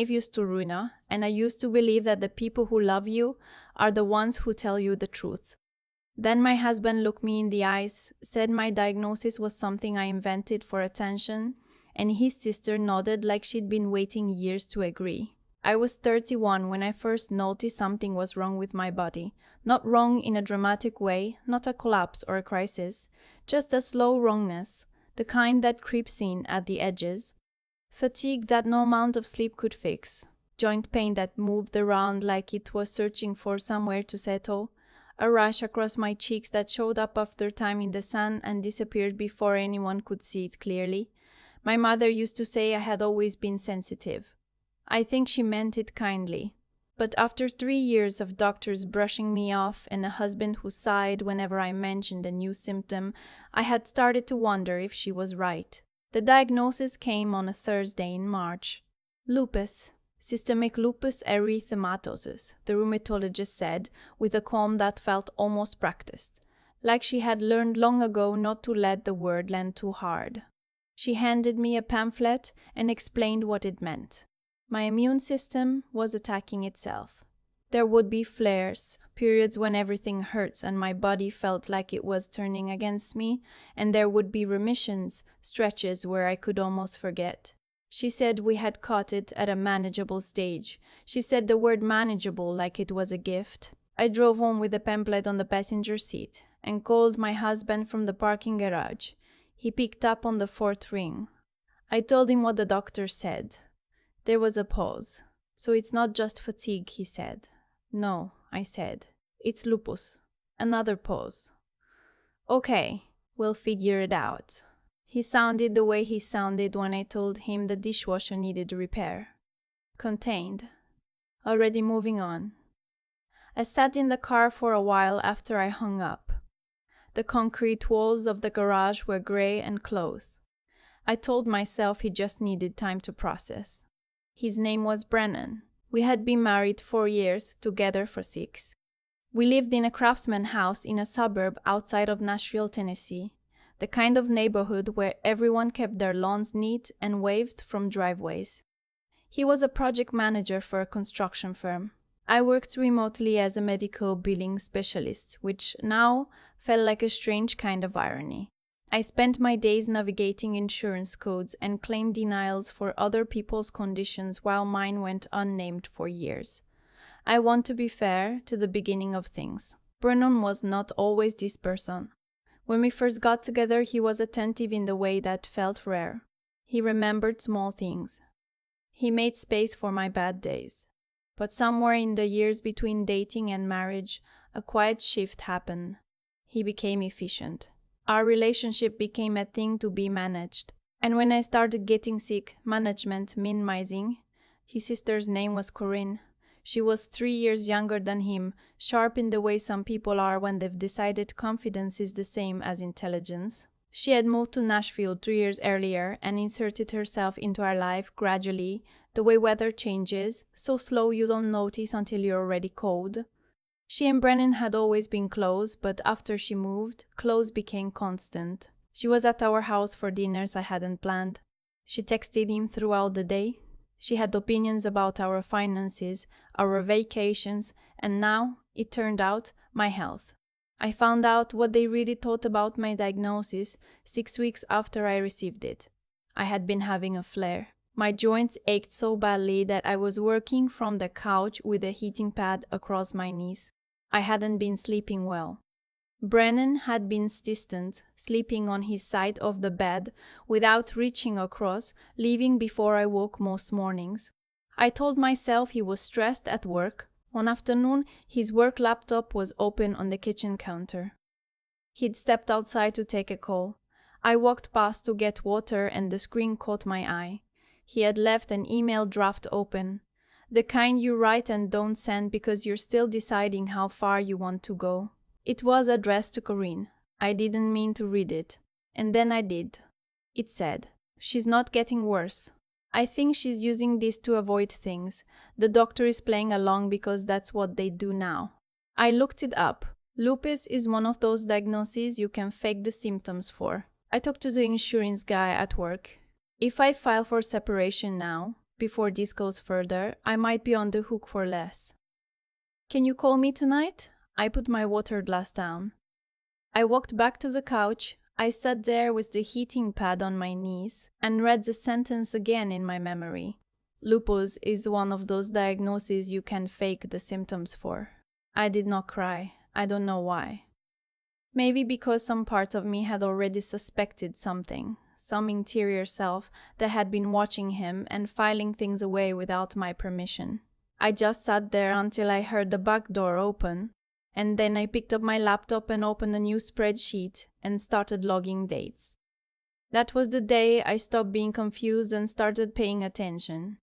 used to ruin, and I used to believe that the people who love you are the ones who tell you the truth. Then my husband looked me in the eyes, said my diagnosis was something I invented for attention, and his sister nodded like she'd been waiting years to agree. I was 31 when I first noticed something was wrong with my body. Not wrong in a dramatic way, not a collapse or a crisis, just a slow wrongness, the kind that creeps in at the edges. Fatigue that no amount of sleep could fix. Joint pain that moved around like it was searching for somewhere to settle. A rash across my cheeks that showed up after time in the sun and disappeared before anyone could see it clearly. My mother used to say I had always been sensitive. I think she meant it kindly. But after 3 years of doctors brushing me off and a husband who sighed whenever I mentioned a new symptom, I had started to wonder if she was right. The diagnosis came on a Thursday in March. Lupus. Systemic lupus erythematosus, the rheumatologist said, with a calm that felt almost practiced, like she had learned long ago not to let the word land too hard. She handed me a pamphlet and explained what it meant. My immune system was attacking itself. There would be flares, periods when everything hurts and my body felt like it was turning against me, and there would be remissions, stretches where I could almost forget. She said we had caught it at a manageable stage. She said the word manageable like it was a gift. I drove home with the pamphlet on the passenger seat and called my husband from the parking garage. He picked up on the 4th ring. I told him what the doctor said. There was a pause. So it's not just fatigue, he said. No, I said. It's lupus. Another pause. Okay, we'll figure it out. He sounded the way he sounded when I told him the dishwasher needed repair. Contained. Already moving on. I sat in the car for a while after I hung up. The concrete walls of the garage were gray and close. I told myself he just needed time to process. His name was Brennan. We had been married 4 years, together for 6. We lived in a craftsman house in a suburb outside of Nashville, Tennessee, the kind of neighborhood where everyone kept their lawns neat and waved from driveways. He was a project manager for a construction firm. I worked remotely as a medical billing specialist, which now felt like a strange kind of irony. I spent my days navigating insurance codes and claim denials for other people's conditions while mine went unnamed for years. I want to be fair to the beginning of things. Brennan was not always this person. When we first got together, he was attentive in the way that felt rare. He remembered small things. He made space for my bad days. But somewhere in the years between dating and marriage, a quiet shift happened. He became efficient. Our relationship became a thing to be managed. And when I started getting sick, management minimizing. His sister's name was Corinne. She was 3 years younger than him, sharp in the way some people are when they've decided confidence is the same as intelligence. She had moved to Nashville 3 years earlier and inserted herself into our life gradually, the way weather changes, so slow you don't notice until you're already cold. She and Brennan had always been close, but after she moved, close became constant. She was at our house for dinners I hadn't planned. She texted him throughout the day. She had opinions about our finances, our vacations, and now, it turned out, my health. I found out what they really thought about my diagnosis 6 weeks after I received it. I had been having a flare. My joints ached so badly that I was working from the couch with a heating pad across my knees. I hadn't been sleeping well. Brennan had been distant, sleeping on his side of the bed without reaching across, leaving before I woke most mornings. I told myself he was stressed at work. One afternoon, his work laptop was open on the kitchen counter. He'd stepped outside to take a call. I walked past to get water and the screen caught my eye. He had left an email draft open. The kind you write and don't send because you're still deciding how far you want to go. It was addressed to Corinne. I didn't mean to read it. And then I did. It said, "She's not getting worse. I think she's using this to avoid things. The doctor is playing along because that's what they do now." I looked it up. Lupus is one of those diagnoses you can fake the symptoms for. I talked to the insurance guy at work. If I file for separation now, Before this goes further, I might be on the hook for less. Can you call me tonight? I put my water glass down. I walked back to the couch. I sat there with the heating pad on my knees and read the sentence again in my memory. Lupus is one of those diagnoses you can fake the symptoms for. I did not cry. I don't know why. Maybe because some part of me had already suspected something, some interior self that had been watching him and filing things away without my permission. I just sat there until I heard the back door open, and then I picked up my laptop and opened a new spreadsheet and started logging dates. That was the day I stopped being confused and started paying attention.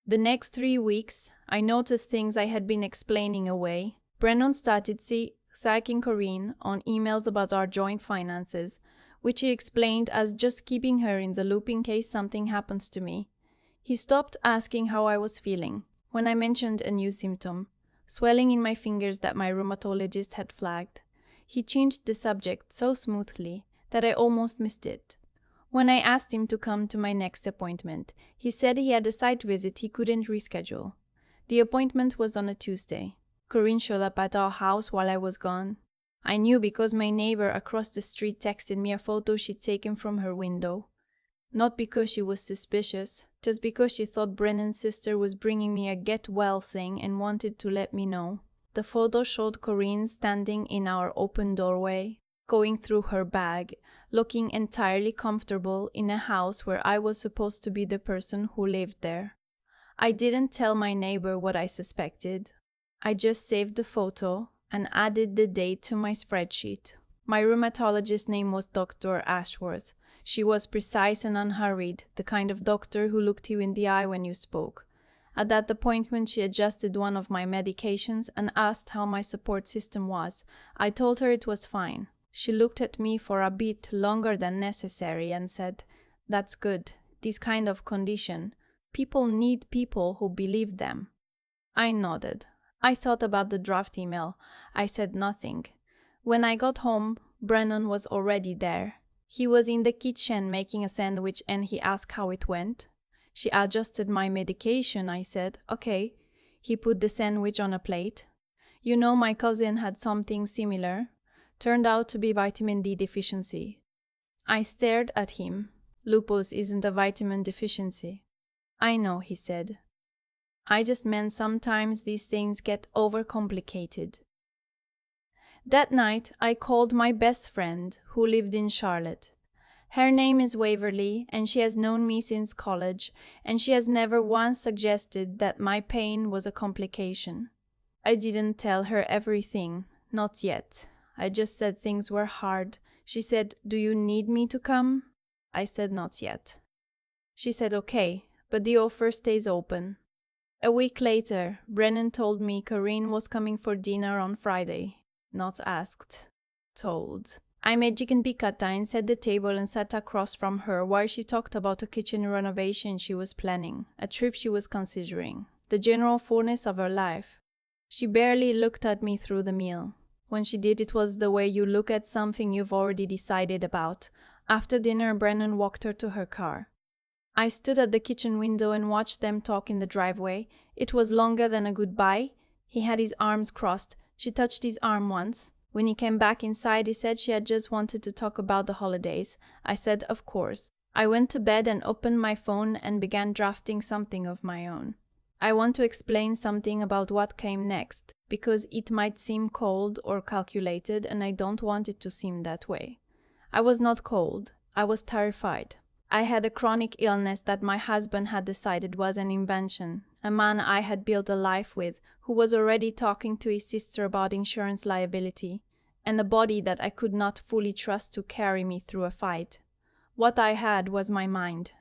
The next 3 weeks, I noticed things I had been explaining away. Brennan started psyching Corinne on emails about our joint finances, which he explained as just keeping her in the loop in case something happens to me. He stopped asking how I was feeling when I mentioned a new symptom, swelling in my fingers that my rheumatologist had flagged. He changed the subject so smoothly that I almost missed it. When I asked him to come to my next appointment, he said he had a site visit he couldn't reschedule. The appointment was on a Tuesday. Corinne showed up at our house while I was gone. I knew because my neighbor across the street texted me a photo she'd taken from her window. Not because she was suspicious, just because she thought Brennan's sister was bringing me a get-well thing and wanted to let me know. The photo showed Corinne standing in our open doorway, going through her bag, looking entirely comfortable in a house where I was supposed to be the person who lived there. I didn't tell my neighbor what I suspected. I just saved the photo and added the date to my spreadsheet. My rheumatologist's name was Dr. Ashworth. She was precise and unhurried, the kind of doctor who looked you in the eye when you spoke. At that appointment, she adjusted one of my medications and asked how my support system was. I told her it was fine. She looked at me for a bit longer than necessary and said, "That's good. This kind of condition. People need people who believe them." I nodded. I thought about the draft email. I said nothing. When I got home, Brennan was already there. He was in the kitchen making a sandwich and he asked how it went. She adjusted my medication, I said, "Okay." He put the sandwich on a plate. "You know, my cousin had something similar. Turned out to be vitamin D deficiency." I stared at him. "Lupus isn't a vitamin deficiency." "I know," he said. "I just meant sometimes these things get overcomplicated." That night, I called my best friend, who lived in Charlotte. Her name is Waverly, and she has known me since college, and she has never once suggested that my pain was a complication. I didn't tell her everything, not yet. I just said things were hard. She said, "Do you need me to come?" I said, "Not yet." She said, "Okay, but the offer stays open." A week later, Brennan told me Corinne was coming for dinner on Friday. Not asked, told. I made chicken piccata and set the table and sat across from her while she talked about a kitchen renovation she was planning, a trip she was considering, the general fullness of her life. She barely looked at me through the meal. When she did, it was the way you look at something you've already decided about. After dinner, Brennan walked her to her car. I stood at the kitchen window and watched them talk in the driveway. It was longer than a goodbye. He had his arms crossed. She touched his arm once. When he came back inside, he said she had just wanted to talk about the holidays. I said, "Of course." I went to bed and opened my phone and began drafting something of my own. I want to explain something about what came next, because it might seem cold or calculated, and I don't want it to seem that way. I was not cold. I was terrified. I had a chronic illness that my husband had decided was an invention, a man I had built a life with, who was already talking to his sister about insurance liability, and a body that I could not fully trust to carry me through a fight. What I had was my mind,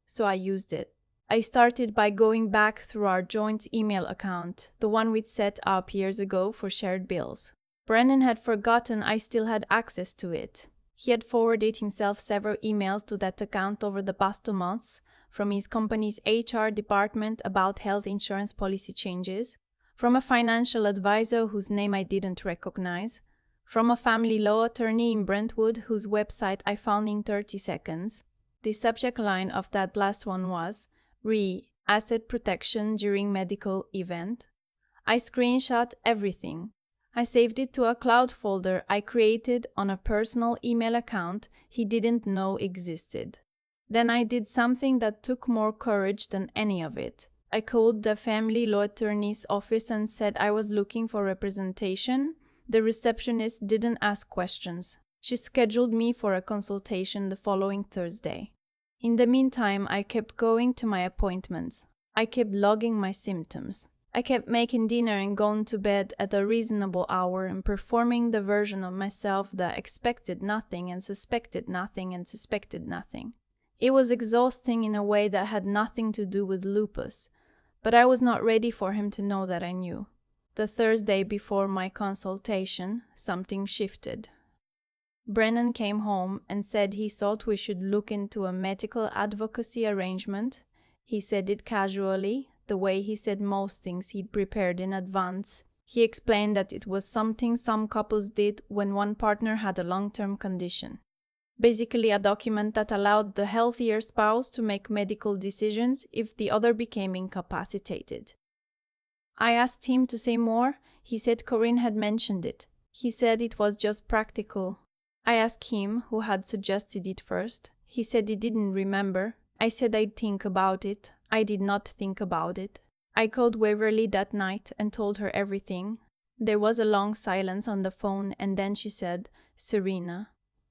so I used it. I started by going back through our joint email account, the one we'd set up years ago for shared bills. Brennan had forgotten I still had access to it. He had forwarded himself several emails to that account over the past 2 months, from his company's HR department about health insurance policy changes, from a financial advisor whose name I didn't recognize, from a family law attorney in Brentwood whose website I found in 30 seconds. The subject line of that last one was, asset protection during medical event. I screenshot everything. I saved it to a cloud folder I created on a personal email account he didn't know existed. Then I did something that took more courage than any of it. I called the family law attorney's office and said I was looking for representation. The receptionist didn't ask questions. She scheduled me for a consultation the following Thursday. In the meantime, I kept going to my appointments. I kept logging my symptoms. I kept making dinner and going to bed at a reasonable hour and performing the version of myself that expected nothing and suspected nothing and suspected nothing. It was exhausting in a way that had nothing to do with lupus, but I was not ready for him to know that I knew. The Thursday before my consultation, something shifted. Brennan came home and said he thought we should look into a medical advocacy arrangement. He said it casually, the way he said most things he'd prepared in advance. He explained that it was something some couples did when one partner had a long-term condition. Basically a document that allowed the healthier spouse to make medical decisions if the other became incapacitated. I asked him to say more. He said Corinne had mentioned it. He said it was just practical. I asked him who had suggested it first. He said he didn't remember. I said I'd think about it. I did not think about it. I called Waverly that night and told her everything. There was a long silence on the phone and then she said, "Serena,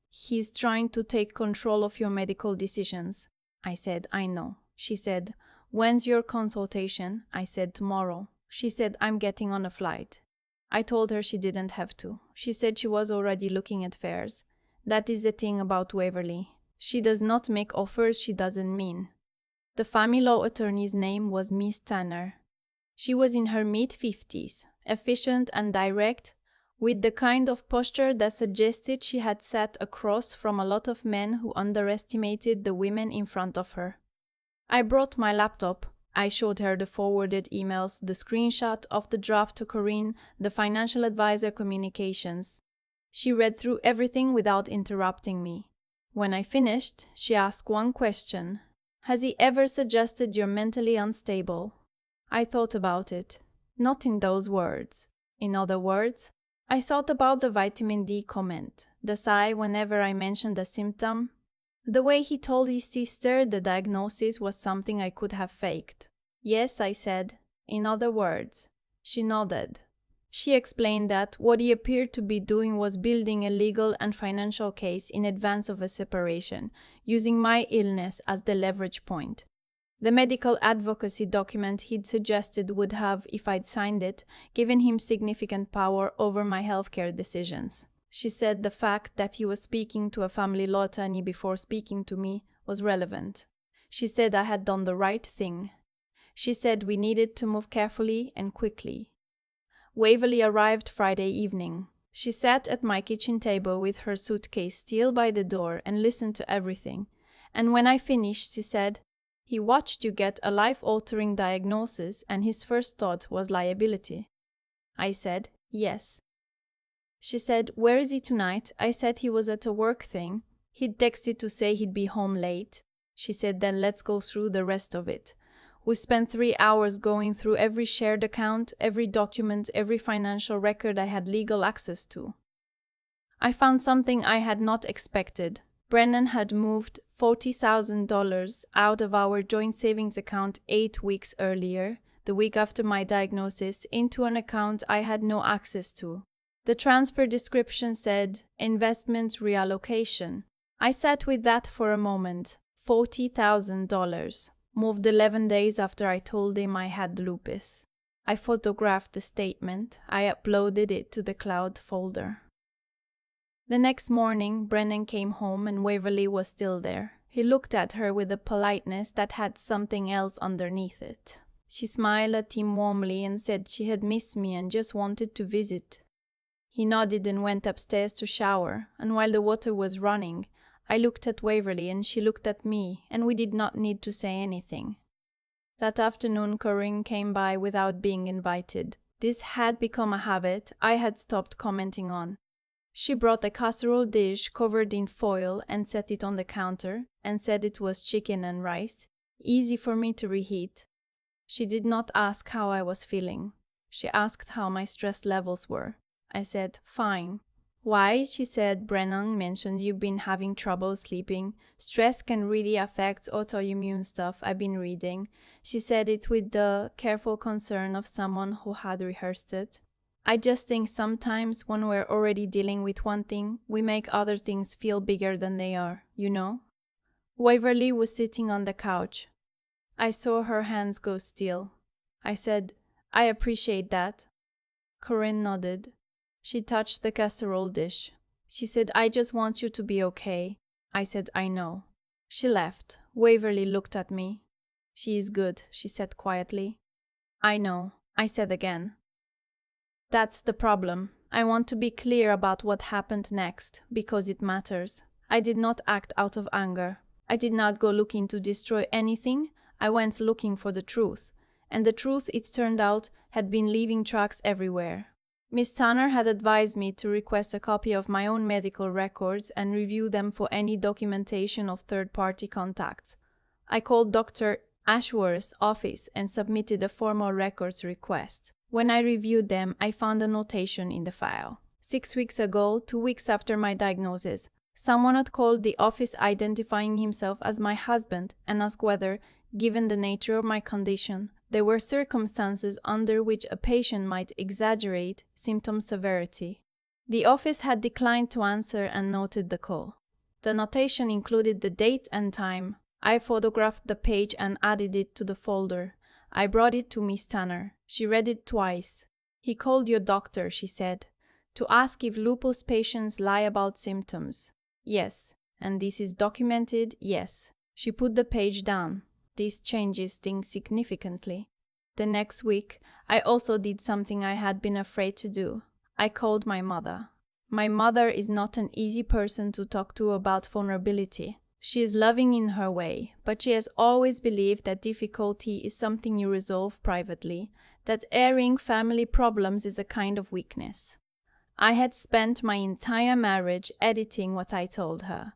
he's trying to take control of your medical decisions." I said, "I know." She said, "When's your consultation?" I said, "Tomorrow." She said, "I'm getting on a flight." I told her she didn't have to. She said she was already looking at fares. That is the thing about Waverly. She does not make offers she doesn't mean. The family law attorney's name was Miss Tanner. She was in her mid-50s, efficient and direct, with the kind of posture that suggested she had sat across from a lot of men who underestimated the women in front of her. I brought my laptop. I showed her the forwarded emails, the screenshot of the draft to Corinne, the financial advisor communications. She read through everything without interrupting me. When I finished, she asked one question. "Has he ever suggested you're mentally unstable?" I thought about it. Not in those words. In other words, I thought about the vitamin D comment, the sigh whenever I mentioned a symptom. The way he told his sister the diagnosis was something I could have faked. "Yes," I said. "In other words." She nodded. She explained that what he appeared to be doing was building a legal and financial case in advance of a separation, using my illness as the leverage point. The medical advocacy document he'd suggested would have, if I'd signed it, given him significant power over my healthcare decisions. She said the fact that he was speaking to a family law attorney before speaking to me was relevant. She said I had done the right thing. She said we needed to move carefully and quickly. Waverly arrived Friday evening. She sat at my kitchen table with her suitcase still by the door and listened to everything. And when I finished, she said, "He watched you get a life-altering diagnosis and his first thought was liability." I said, "Yes." She said, "Where is he tonight?" I said he was at a work thing. He'd texted to say he'd be home late. She said, "Then let's go through the rest of it." We spent 3 hours going through every shared account, every document, every financial record I had legal access to. I found something I had not expected. Brennan had moved $40,000 out of our joint savings account 8 weeks earlier, the week after my diagnosis, into an account I had no access to. The transfer description said, "Investment reallocation." I sat with that for a moment. $40,000. Moved 11 days after I told him I had lupus. I photographed the statement. I uploaded it to the cloud folder. The next morning, Brennan came home and Waverly was still there. He looked at her with a politeness that had something else underneath it. She smiled at him warmly and said she had missed me and just wanted to visit. He nodded and went upstairs to shower, and while the water was running, I looked at Waverly and she looked at me, and we did not need to say anything. That afternoon, Corinne came by without being invited. This had become a habit I had stopped commenting on. She brought a casserole dish covered in foil and set it on the counter, and said it was chicken and rice, easy for me to reheat. She did not ask how I was feeling. She asked how my stress levels were. I said, fine. Why? She said, Brennan mentioned you've been having trouble sleeping. Stress can really affect autoimmune stuff I've been reading. She said it with the careful concern of someone who had rehearsed it. I just think sometimes when we're already dealing with one thing, we make other things feel bigger than they are, you know? Waverly was sitting on the couch. I saw her hands go still. I said, I appreciate that. Corinne nodded. She touched the casserole dish. She said, I just want you to be okay. I said, I know. She left. Waverly looked at me. She is good, she said quietly. I know, I said again. That's the problem. I want to be clear about what happened next, because it matters. I did not act out of anger. I did not go looking to destroy anything. I went looking for the truth. And the truth, it turned out, had been leaving tracks everywhere. Miss Tanner had advised me to request a copy of my own medical records and review them for any documentation of third-party contacts. I called Dr. Ashworth's office and submitted a formal records request. When I reviewed them, I found a notation in the file. 6 weeks ago, 2 weeks after my diagnosis, someone had called the office identifying himself as my husband and asked whether, given the nature of my condition, there were circumstances under which a patient might exaggerate symptom severity. The office had declined to answer and noted the call. The notation included the date and time. I photographed the page and added it to the folder. I brought it to Miss Tanner. She read it twice. He called your doctor, she said, to ask if lupus patients lie about symptoms. Yes. And this is documented? Yes. She put the page down. These changes sting significantly. The next week, I also did something I had been afraid to do. I called my mother. My mother is not an easy person to talk to about vulnerability. She is loving in her way, but she has always believed that difficulty is something you resolve privately, that airing family problems is a kind of weakness. I had spent my entire marriage editing what I told her.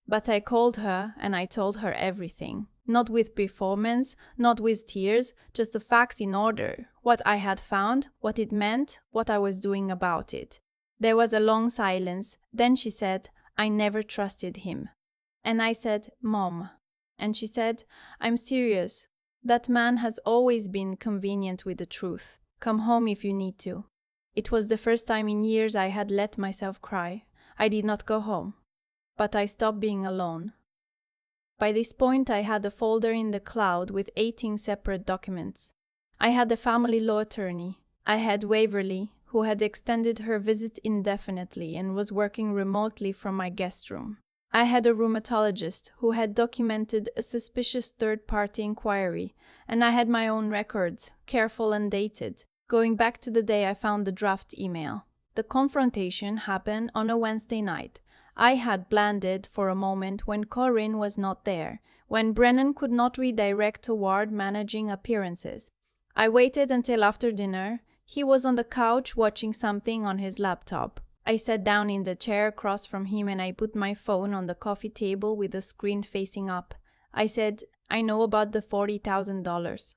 But I called her and I told her everything. Not with performance, not with tears, just the facts in order, what I had found, what it meant, what I was doing about it. There was a long silence. Then she said, I never trusted him. And I said, Mom. And she said, I'm serious. That man has always been convenient with the truth. Come home if you need to. It was the first time in years I had let myself cry. I did not go home. But I stopped being alone. By this point, I had a folder in the cloud with 18 separate documents. I had a family law attorney. I had Waverly, who had extended her visit indefinitely and was working remotely from my guest room. I had a rheumatologist who had documented a suspicious third-party inquiry, and I had my own records, careful and dated, going back to the day I found the draft email. The confrontation happened on a Wednesday night. I had planned it for a moment when Corinne was not there, when Brennan could not redirect toward managing appearances. I waited until after dinner. He was on the couch watching something on his laptop. I sat down in the chair across from him and I put my phone on the coffee table with the screen facing up. I said, I know about the $40,000.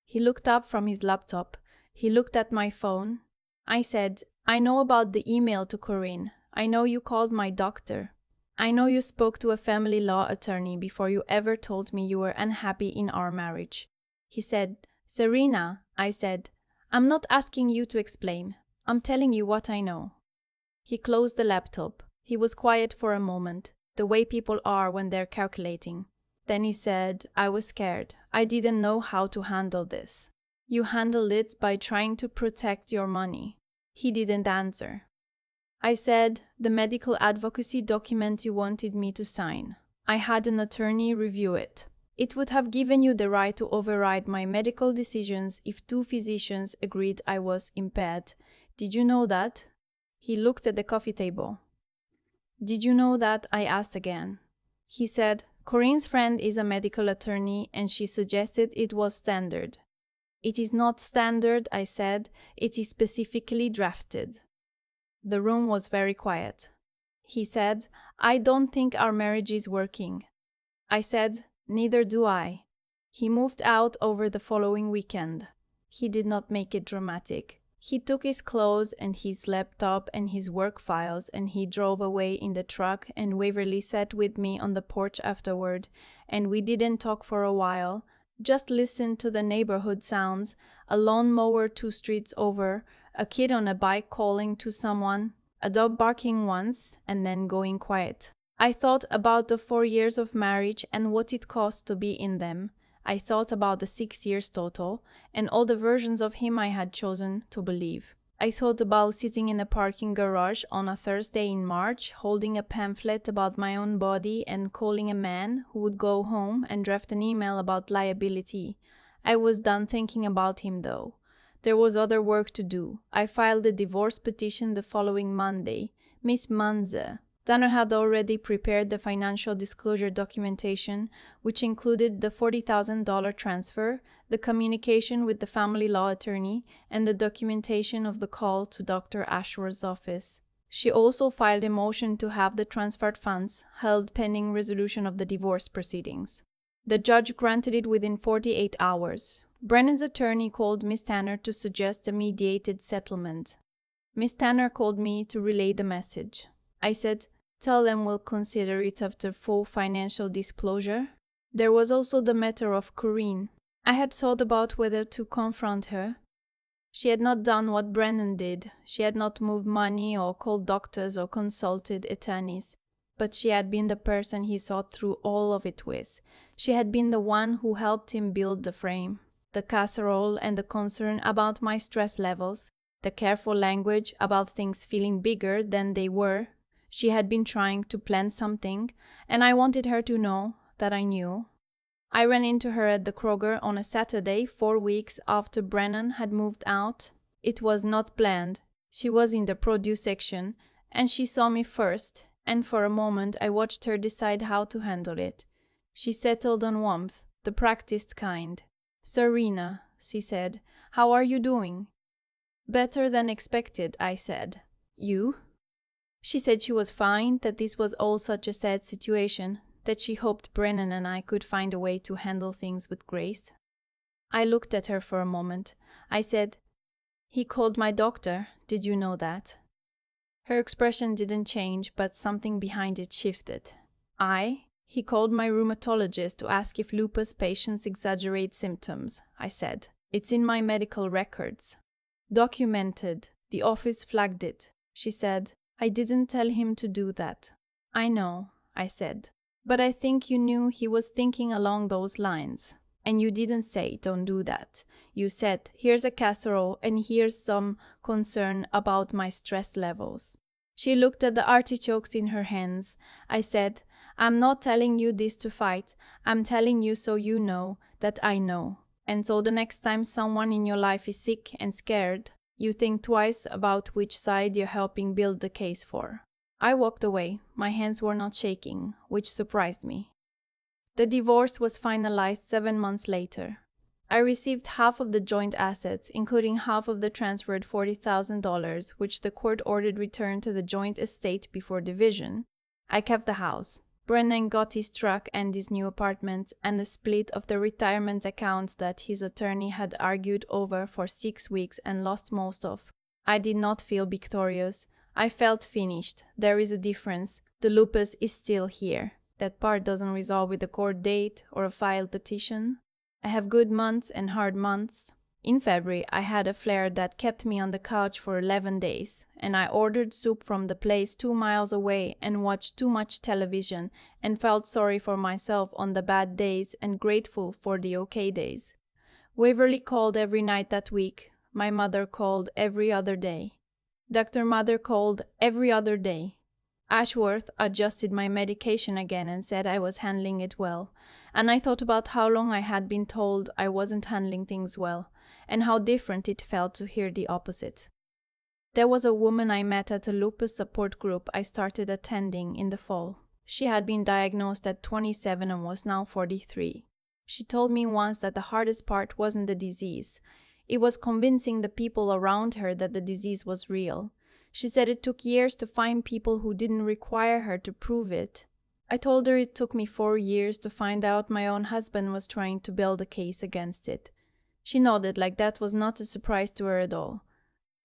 He looked up from his laptop. He looked at my phone. I said, I know about the email to Corinne. I know you called my doctor. I know you spoke to a family law attorney before you ever told me you were unhappy in our marriage. He said, Serena, I said, I'm not asking you to explain. I'm telling you what I know. He closed the laptop. He was quiet for a moment, the way people are when they're calculating. Then he said, I was scared. I didn't know how to handle this. You handled it by trying to protect your money. He didn't answer. I said, the medical advocacy document you wanted me to sign. I had an attorney review it. It would have given you the right to override my medical decisions if 2 physicians agreed I was impaired. Did you know that? He looked at the coffee table. Did you know that? I asked again. He said, Corinne's friend is a medical attorney and she suggested it was standard. It is not standard, I said. It is specifically drafted. The room was very quiet. He said, I don't think our marriage is working. I said, neither do I. He moved out over the following weekend. He did not make it dramatic. He took his clothes and his laptop and his work files and he drove away in the truck, and Waverly sat with me on the porch afterward, and we didn't talk for a while, just listened to the neighborhood sounds, a lawn mower 2 streets over, a kid on a bike calling to someone, a dog barking once, and then going quiet. I thought about the 4 years of marriage and what it cost to be in them. I thought about the 6 years total, and all the versions of him I had chosen to believe. I thought about sitting in a parking garage on a Thursday in March, holding a pamphlet about my own body and calling a man who would go home and draft an email about liability. I was done thinking about him though. There was other work to do. I filed a divorce petition the following Monday. Miss Manze. Tanner had already prepared the financial disclosure documentation, which included the $40,000 transfer, the communication with the family law attorney, and the documentation of the call to Dr. Ashworth's office. She also filed a motion to have the transferred funds held pending resolution of the divorce proceedings. The judge granted it within 48 hours. Brennan's attorney called Miss Tanner to suggest a mediated settlement. Miss Tanner called me to relay the message. I said, "Tell them we'll consider it after full financial disclosure." There was also the matter of Corinne. I had thought about whether to confront her. She had not done what Brennan did. She had not moved money or called doctors or consulted attorneys. But she had been the person he thought through all of it with. She had been the one who helped him build the frame. The casserole and the concern about my stress levels, the careful language about things feeling bigger than they were. She had been trying to plan something, and I wanted her to know that I knew. I ran into her at the Kroger on a Saturday 4 weeks after Brennan had moved out. It was not planned. She was in the produce section, and she saw me first, and for a moment I watched her decide how to handle it. She settled on warmth, the practiced kind. "Serena," she said, "how are you doing?" "Better than expected," I said. "You?" She said she was fine, that this was all such a sad situation, that she hoped Brennan and I could find a way to handle things with grace. I looked at her for a moment. I said, "He called my doctor. Did you know that?" Her expression didn't change, but something behind it shifted. He called my rheumatologist to ask if lupus patients exaggerate symptoms," I said. "It's in my medical records." "Documented. The office flagged it," she said. "I didn't tell him to do that." "I know," I said. "But I think you knew he was thinking along those lines. And you didn't say, 'Don't do that.' You said, 'Here's a casserole and here's some concern about my stress levels.'" She looked at the artichokes in her hands. I said, "I'm not telling you this to fight. I'm telling you so you know that I know. And so the next time someone in your life is sick and scared, you think twice about which side you're helping build the case for." I walked away. My hands were not shaking, which surprised me. The divorce was finalized 7 months later. I received half of the joint assets, including half of the transferred $40,000, which the court ordered returned to the joint estate before division. I kept the house. Brennan got his truck and his new apartment, and the split of the retirement accounts that his attorney had argued over for 6 weeks and lost most of. I did not feel victorious. I felt finished. There is a difference. The lupus is still here. That part doesn't resolve with a court date or a filed petition. I have good months and hard months. In February, I had a flare that kept me on the couch for 11 days, and I ordered soup from the place 2 miles away and watched too much television and felt sorry for myself on the bad days and grateful for the okay days. Waverly called every night that week. My mother called every other day. Dr. Mother called every other day. Ashworth adjusted my medication again and said I was handling it well, and I thought about how long I had been told I wasn't handling things well, and how different it felt to hear the opposite. There was a woman I met at a lupus support group I started attending in the fall. She had been diagnosed at 27 and was now 43. She told me once that the hardest part wasn't the disease. It was convincing the people around her that the disease was real. She said it took years to find people who didn't require her to prove it. I told her it took me 4 years to find out my own husband was trying to build a case against it. She nodded like that was not a surprise to her at all.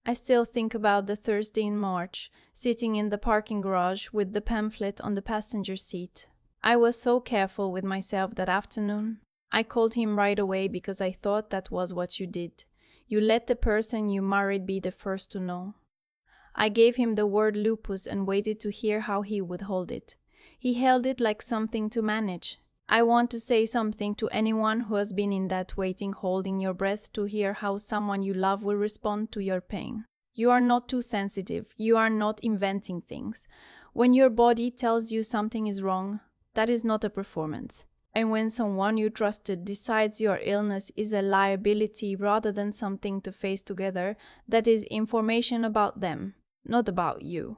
I still think about the Thursday in March, sitting in the parking garage with the pamphlet on the passenger seat. I was so careful with myself that afternoon. I called him right away because I thought that was what you did. You let the person you married be the first to know. I gave him the word lupus and waited to hear how he would hold it. He held it like something to manage. I want to say something to anyone who has been in that waiting, holding your breath to hear how someone you love will respond to your pain. You are not too sensitive. You are not inventing things. When your body tells you something is wrong, that is not a performance. And when someone you trusted decides your illness is a liability rather than something to face together, that is information about them, not about you.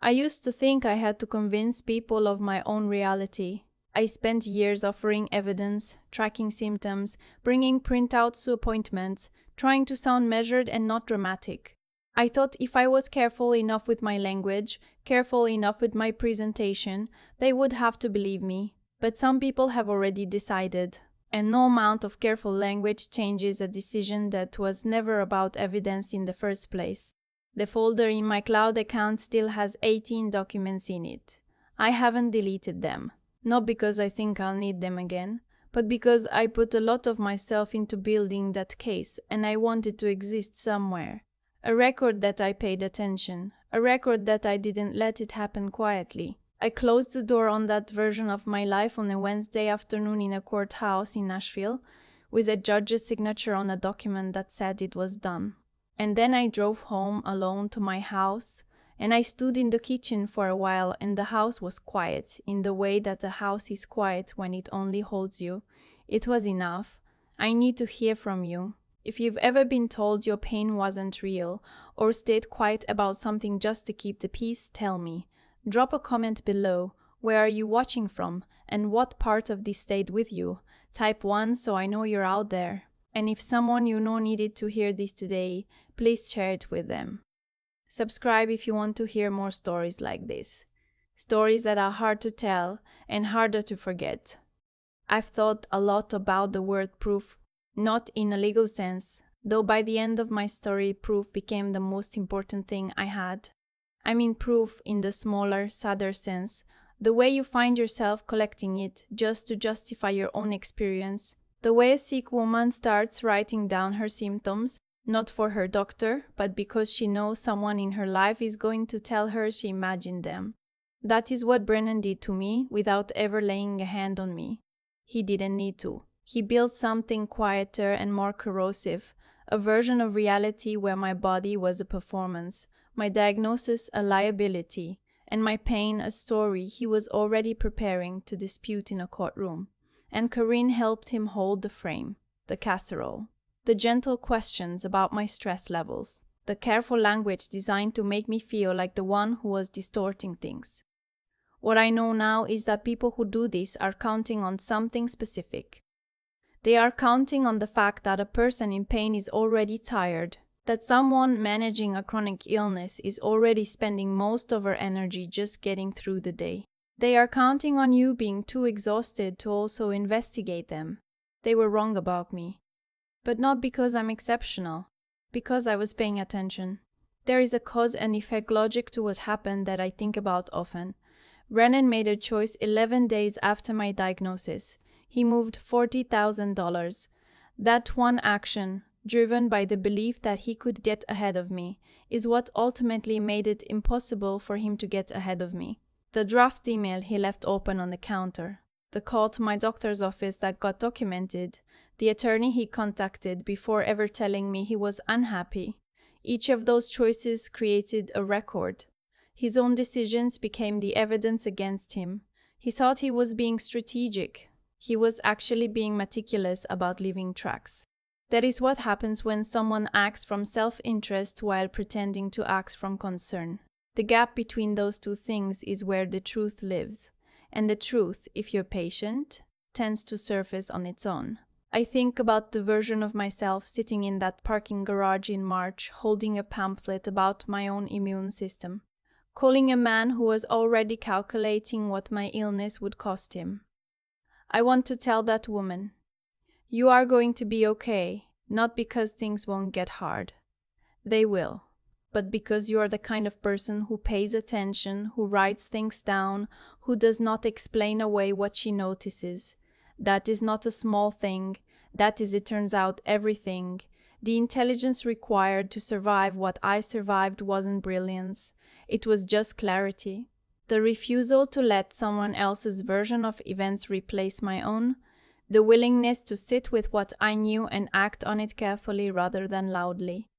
I used to think I had to convince people of my own reality. I spent years offering evidence, tracking symptoms, bringing printouts to appointments, trying to sound measured and not dramatic. I thought if I was careful enough with my language, careful enough with my presentation, they would have to believe me. But some people have already decided, and no amount of careful language changes a decision that was never about evidence in the first place. The folder in my cloud account still has 18 documents in it. I haven't deleted them. Not because I think I'll need them again, but because I put a lot of myself into building that case and I want it to exist somewhere. A record that I paid attention, a record that I didn't let it happen quietly. I closed the door on that version of my life on a Wednesday afternoon in a courthouse in Nashville, with a judge's signature on a document that said it was done. And then I drove home alone to my house, and I stood in the kitchen for a while, and the house was quiet, in the way that a house is quiet when it only holds you. It was enough. I need to hear from you. If you've ever been told your pain wasn't real, or stayed quiet about something just to keep the peace, tell me. Drop a comment below. Where are you watching from, and what part of this stayed with you? Type 1 so I know you're out there. And if someone you know needed to hear this today, please share it with them. Subscribe if you want to hear more stories like this. Stories that are hard to tell and harder to forget. I've thought a lot about the word proof, not in a legal sense, though by the end of my story, proof became the most important thing I had. I mean proof in the smaller, sadder sense, the way you find yourself collecting it just to justify your own experience, the way a sick woman starts writing down her symptoms, not for her doctor, but because she knows someone in her life is going to tell her she imagined them. That is what Brennan did to me without ever laying a hand on me. He didn't need to. He built something quieter and more corrosive, a version of reality where my body was a performance, my diagnosis a liability, and my pain a story he was already preparing to dispute in a courtroom. And Corinne helped him hold the frame, the casserole, the gentle questions about my stress levels, the careful language designed to make me feel like the one who was distorting things. What I know now is that people who do this are counting on something specific. They are counting on the fact that a person in pain is already tired, that someone managing a chronic illness is already spending most of her energy just getting through the day. They are counting on you being too exhausted to also investigate them. They were wrong about me. But not because I'm exceptional, because I was paying attention. There is a cause and effect logic to what happened that I think about often. Brennan made a choice 11 days after my diagnosis. He moved $40,000. That one action, driven by the belief that he could get ahead of me, is what ultimately made it impossible for him to get ahead of me. The draft email he left open on the counter, the call to my doctor's office that got documented, the attorney he contacted before ever telling me he was unhappy. Each of those choices created a record. His own decisions became the evidence against him. He thought he was being strategic. He was actually being meticulous about leaving tracks. That is what happens when someone acts from self-interest while pretending to act from concern. The gap between those two things is where the truth lives. And the truth, if you're patient, tends to surface on its own. I think about the version of myself sitting in that parking garage in March, holding a pamphlet about my own immune system. calling a man who was already calculating what my illness would cost him. I want to tell that woman, you are going to be okay, not because things won't get hard. They will. But because you are the kind of person who pays attention, who writes things down, who does not explain away what she notices. That is not a small thing. That is, it turns out, everything. The intelligence required to survive what I survived wasn't brilliance. It was just clarity. The refusal to let someone else's version of events replace my own. The willingness to sit with what I knew and act on it carefully rather than loudly.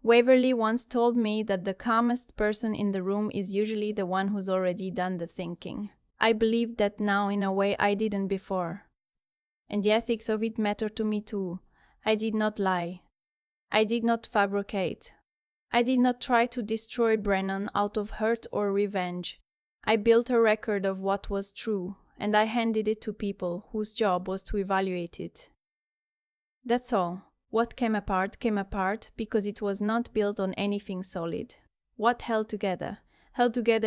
Waverly once told me that the calmest person in the room is usually the one who's already done the thinking. I believe that now in a way I didn't before. And the ethics of it matter to me too. I did not lie. I did not fabricate. I did not try to destroy Brennan out of hurt or revenge. I built a record of what was true, and I handed it to people whose job was to evaluate it. That's all. What came apart because it was not built on anything solid. What held together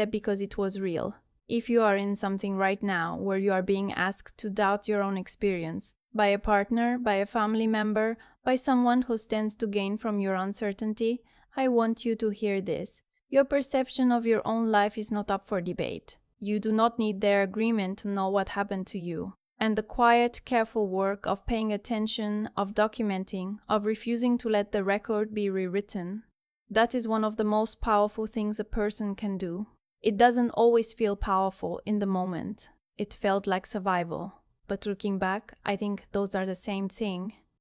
because it was real. If you are in something right now where you are being asked to doubt your own experience, by a partner, by a family member, by someone who stands to gain from your uncertainty, I want you to hear this. Your perception of your own life is not up for debate. You do not need their agreement to know what happened to you. And the quiet, careful work of paying attention, of documenting, of refusing to let the record be rewritten, that is one of the most powerful things a person can do. It doesn't always feel powerful in the moment. It felt like survival. But looking back, I think those are the same thing.